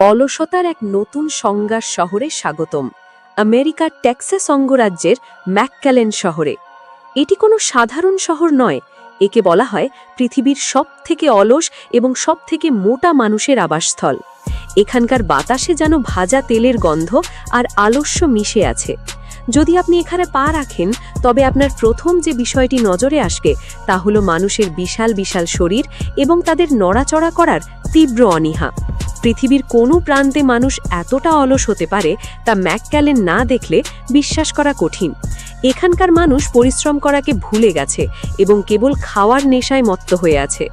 অলসতার এক নতুন সংজ্ঞার শহরে স্বাগতম। আমেরিকার টেক্সাস অঙ্গরাজ্যের ম্যাকক্যালেন শহরে। এটি কোনো সাধারণ শহর নয়, একে বলা হয় পৃথিবীর সবথেকে অলস এবং সবথেকে মোটা মানুষের আবাসস্থল। এখানকার বাতাসে যেন ভাজা তেলের গন্ধ আর আলস্য মিশে আছে। যদি আপনি এখানে পা রাখেন, তবে আপনার প্রথম যে বিষয়টি নজরে আসবে তা হলো মানুষের বিশাল বিশাল শরীর এবং তাদের নড়াচড়া করার তীব্র অনীহা। পৃথিবীর কোনো প্রান্তে মানুষ এতটা অলস হতে পারে তা ম্যাকক্যালেন না দেখলে বিশ্বাস করা কঠিন। এখানকার মানুষ পরিশ্রম করাকে ভুলে গেছে এবং কেবল খাওয়ার নেশায় মত্ত হয়ে আছে।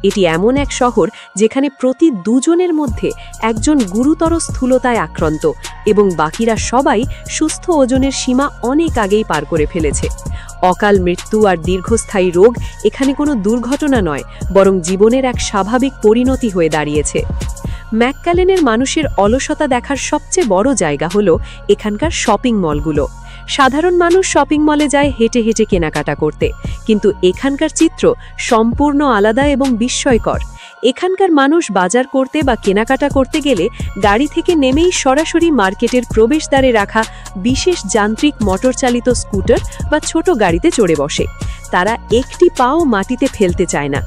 এটি এমন এক শহর যেখানে প্রতি দুজনের মধ্যে একজন গুরুতর স্থূলতায় আক্রান্ত এবং বাকিরা সবাই সুস্থ ওজনের সীমা অনেক আগেই পার করে ফেলেছে। অকাল মৃত্যু আর দীর্ঘস্থায়ী রোগ এখানে কোনো দুর্ঘটনা নয়, বরং জীবনের এক স্বাভাবিক পরিণতি হয়ে দাঁড়িয়েছে। ম্যাকক্যালেনের মানুষের অলসতা দেখার সবচেয়ে বড় জায়গা হলো এখানকার শপিং মলগুলো। সাধারণ মানুষ শপিং মলে যায় হেঁটে হেঁটে কেনাকাটা করতে, কিন্তু এখানকার চিত্র সম্পূর্ণ আলাদা এবং বিস্ময়কর। এখানকার মানুষ বাজার করতে বা কেনাকাটা করতে গেলে গাড়ি থেকে নেমেই সরাসরি মার্কেটের প্রবেশদ্বারে রাখা বিশেষ যান্ত্রিক মোটরচালিত স্কুটার বা ছোট গাড়িতে চড়ে বসে। তারা একটি পাও মাটিতে ফেলতে চায় না।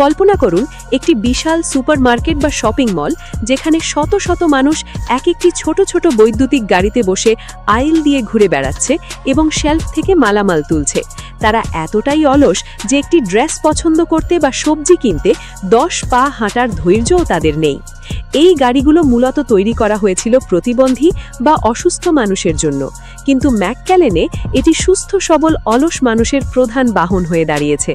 কল্পনা করুন একটি বিশাল সুপারমার্কেট বা শপিং মল, যেখানে শত শত মানুষ এক একটি ছোট ছোট বৈদ্যুতিক গাড়িতে বসে আইল দিয়ে ঘুরে বেড়াচ্ছে এবং শেলফ থেকে মালামাল তুলছে। তারা এতটাই অলস যে একটি ড্রেস পছন্দ করতে বা সবজি কিনতে 10 পা হাঁটার ধৈর্যও তাদের নেই। এই গাড়িগুলো মূলত তৈরি করা হয়েছিল প্রতিবন্ধী বা অসুস্থ মানুষের জন্য, কিন্তু ম্যাকক্যালেনে এটি সুস্থ সবল অলস মানুষের প্রধান বাহন হয়ে দাঁড়িয়েছে।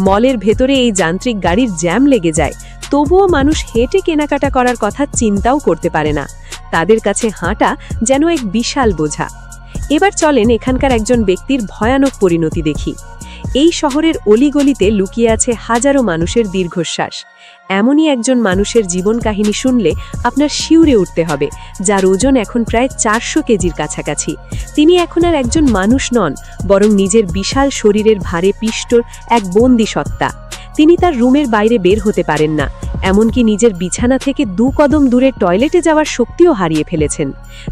মলের ভেতরে এই যান্ত্রিক গাড়ির জ্যাম লেগে যায়, তবুও মানুষ হেঁটে কেনাকাটা করার কথা চিন্তাও করতে পারে না। তাদের কাছে হাঁটা যেন এক বিশাল বোঝা। এবার চলেন এখানকার একজন ব্যক্তির ভয়ানক পরিণতি দেখি। এই শহরের অলিগলিতে লুকিয়ে আছে হাজারো মানুষের দীর্ঘশ্বাস। এমনই একজন মানুষের জীবন কাহিনী শুনলে আপনার শিউরে উঠতে হবে, যার ওজন এখন প্রায় 400 কেজির কাছাকাছি। তিনি এখন আর একজন মানুষ নন, বরং নিজের বিশাল শরীরের ভারে পিষ্ট এক বন্দি সত্তা। তিনি তার রুমের বাইরে বের হতে পারেন না, এমনকি নিজের বিছানা থেকে 2 কদম দূরে টয়লেটে যাওয়ার শক্তিও হারিয়ে ফেলেছেন।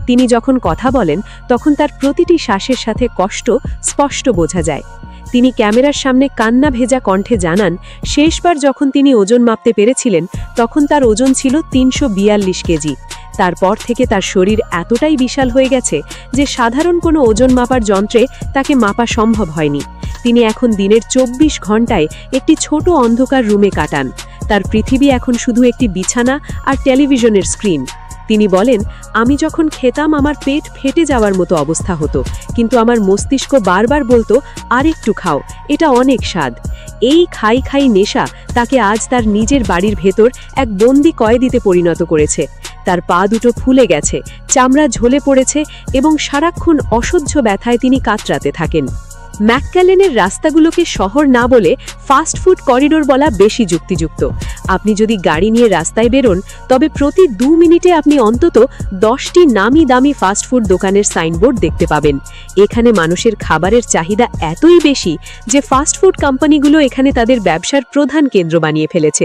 তিনি যখন কথা বলেন, তখন তার প্রতিটি শ্বাসের সাথে কষ্ট স্পষ্ট বোঝা যায়। তিনি ক্যামেরার সামনে কান্না ভেজা কণ্ঠে জানান, শেষবার যখন তিনি ওজন মাপতে পেরেছিলেন, তখন তার ওজন ছিল 342 কেজি। তারপর থেকে তার শরীর এতটাই বিশাল হয়ে গেছে যে সাধারণ কোনো ওজন মাপার যন্ত্রে তাকে মাপা সম্ভব হয়নি। তিনি এখন দিনের 24 ঘন্টায় একটি ছোট অন্ধকার রুমে কাটান। তার পৃথিবী এখন শুধু একটি বিছানা আর টেলিভিশনের স্ক্রিন। তিনি বলেন, আমি যখন খেতাম আমার পেট ফেটে যাওয়ার মতো অবস্থা হতো, কিন্তু আমার মস্তিষ্ক বারবার বলতো, আর একটু খাও, এটা অনেক স্বাদ। এই খাই খাই নেশা তাকে আজ তার নিজের বাড়ির ভেতর এক বন্দি কয়েদিতে পরিণত করেছে। তার পা দুটো ফুলে গেছে, চামড়া ঝলে পড়েছে এবং সারাক্ষণ অসহ্য ব্যথায় তিনি কাতরাতে থাকেন। ম্যাকক্যালেনের রাস্তাগুলোকে শহর না বলে ফাস্ট ফুড করিডোর বলা বেশি যুক্তিযুক্ত। আপনি যদি গাড়ি নিয়ে রাস্তায় বেরোন, তবে প্রতি 2 মিনিটে আপনি অন্তত 10টি নামি দামি ফাস্টফুড দোকানের সাইনবোর্ড দেখতে পাবেন। এখানে মানুষের খাবারের চাহিদা এতই বেশি যে ফাস্টফুড কোম্পানিগুলো এখানে তাদের ব্যবসার প্রধান কেন্দ্র বানিয়ে ফেলেছে।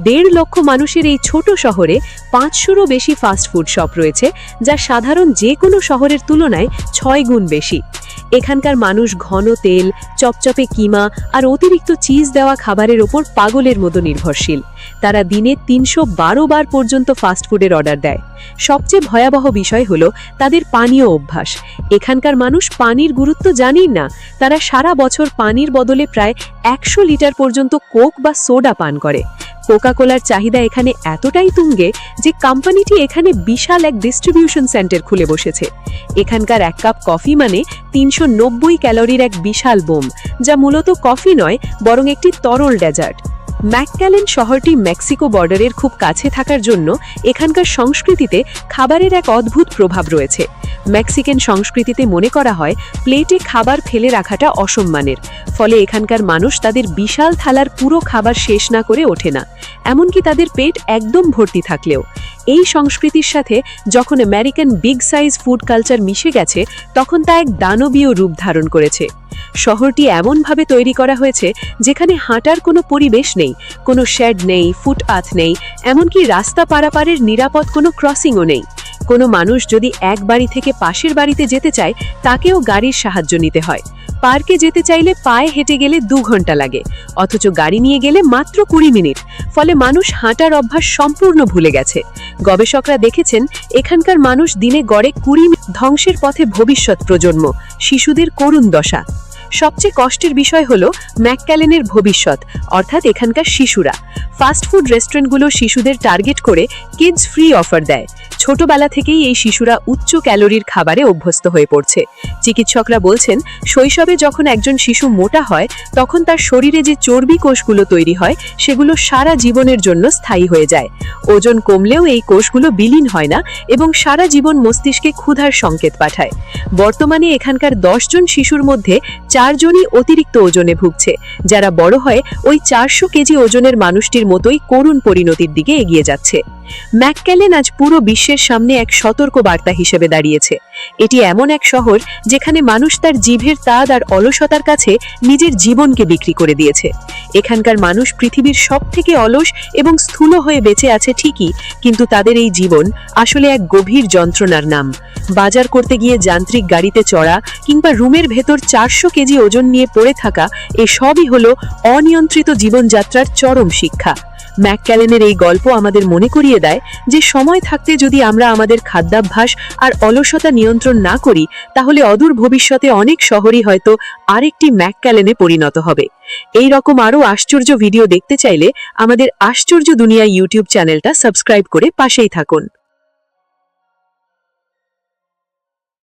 1.5 লক্ষ মানুষের এই ছোট শহরে 500রও বেশি ফাস্টফুড শপ রয়েছে, যা সাধারণ যে কোনো শহরের তুলনায় 6 গুণ বেশি। এখানকার মানুষ ঘন তেল, চপচপে কিমা আর অতিরিক্ত চিজ দেওয়া খাবারের ওপর পাগলের মতো নির্ভরশীল। তারা দিনে 312 বার পর্যন্ত ফাস্টফুডের অর্ডার দেয়। সবচেয়ে ভয়াবহ বিষয় হলো তাদের পানীয় অভ্যাস। এখানকার মানুষ পানির গুরুত্ব জানেই না। তারা সারা বছর পানির বদলে প্রায় 100 লিটার পর্যন্ত কোক বা সোডা পান করে। কোকা-কোলার চাহিদা এখানে এতটাই তুঙ্গে যে কোম্পানিটি এখানে বিশাল এক ডিস্ট্রিবিউশন সেন্টার খুলে বসেছে। এখানকার 1 কাপ কফি মানে 390 ক্যালোরির এক বিশাল বোম, যা মূলত কফি নয়, বরং একটি তরল ডেজার্ট। ম্যাকক্যালেন শহরটি মেক্সিকো বর্ডারের খুব কাছে থাকার জন্য এখানকার সংস্কৃতিতে খাবারের এক অদ্ভুত প্রভাব রয়েছে। মেক্সিকান সংস্কৃতিতে মনে করা হয় প্লেটে খাবার ফেলে রাখাটা অসম্মানের, ফলে এখানকার মানুষ তাদের বিশাল থালার পুরো খাবার শেষ না করে ওঠে না, এমনকি তাদের পেট একদম ভর্তি থাকলেও। এই সংস্কৃতির সাথে যখন American big size food culture মিশে গেছে, তখন তা এক দানবীয় রূপ ধারণ করেছে। শহরটি এমনভাবে তৈরি করা হয়েছে যেখানে হাঁটার কোনো পরিবেশ নেই, কোনো শেড নেই, ফুটপাথ নেই, এমনকি রাস্তা পারাপারের নিরাপদ কোনো ক্রসিংও নেই। কোনো মানুষ যদি এক বাড়ি থেকে পাশের বাড়িতে যেতে চায়, তাকেও গাড়ির সাহায্য নিতে হয়। পার্কে যেতে চাইলে পায়ে হেঁটে গেলে 2 ঘন্টা লাগে, অথচ গাড়ি নিয়ে গেলে মাত্র 20 মিনিট। ফলে মানুষ হাঁটার অভ্যাস সম্পূর্ণ ভুলে গেছে। গবেষকরা দেখেছেন, এখানকার মানুষ দিনে গড়ে 20 মিনিট। ধ্বংসের পথে ভবিষ্যৎ প্রজন্ম, শিশুদের করুণ দশা। সবচেয়ে কষ্টের বিষয় হলো ম্যাকক্যালেনের ভবিষ্যৎ, অর্থাৎ এখানকার শিশুরা। ফাস্টফুড রেস্টুরেন্টগুলো শিশুদের টার্গেট করে কিডস ফ্রি অফার দেয়। ছোটবেলা থেকেই এই শিশুরা উচ্চ ক্যালোরির খাবারে অভ্যস্ত হয়ে পড়ছে। চিকিৎসকরা বলছেন, শৈশবে যখন একজন শিশু মোটা হয়, তখন তার শরীরে যে চর্বি কোষগুলো তৈরি হয়, সেগুলো সারা জীবনের জন্য স্থায়ী হয়ে যায়। ওজন কমলেও এই কোষগুলো বিলীন হয় না এবং সারা জীবন মস্তিষ্কে ক্ষুধার সংকেত পাঠায়। বর্তমানে এখানকার 10 জন শিশুর মধ্যে 4 জনই অতিরিক্ত ওজনে ভুগছে, যারা বড় হয় ওই 400 কেজি ওজনের মানুষটির মতোই করুণ পরিণতির দিকে এগিয়ে যাচ্ছে। ম্যাকক্যালেন আজ পুরো বিশ্বের সামনে এক সতর্ক বার্তা হিসেবে দাঁড়িয়েছে। এটি এমন এক শহর যেখানে মানুষ তার জিভের তাদ আর অলসতার কাছে নিজের জীবনকে বিক্রি করে দিয়েছে। এখানকার মানুষ পৃথিবীর সবথেকে অলস এবং স্থূল হয়ে বেঁচে আছে ঠিকই, কিন্তু তাদের এই জীবন আসলে এক গভীর যন্ত্রণার নাম। বাজার করতে গিয়ে যান্ত্রিক গাড়িতে চড়া কিংবা রুমের ভেতর 400 কেজি ওজন নিয়ে পড়ে থাকা, এসবই হলো অনিয়ন্ত্রিত জীবনযাত্রার চরম শিক্ষা। ম্যাকক্যালেনের এই গল্প আমাদের মনে করিয়ে দেয় যে সময় থাকতে যদি আমরা আমাদের খাদ্যাভ্যাস আর অলসতা নিয়ন্ত্রণ না করি, তাহলে অদূর ভবিষ্যতে অনেক শহরই হয়তো আরেকটি ম্যাকক্যালেনে পরিণত হবে। এই রকম আরও আশ্চর্য ভিডিও দেখতে চাইলে আমাদের আশ্চর্য দুনিয়া ইউটিউব চ্যানেলটা সাবস্ক্রাইব করে পাশেই থাকুন।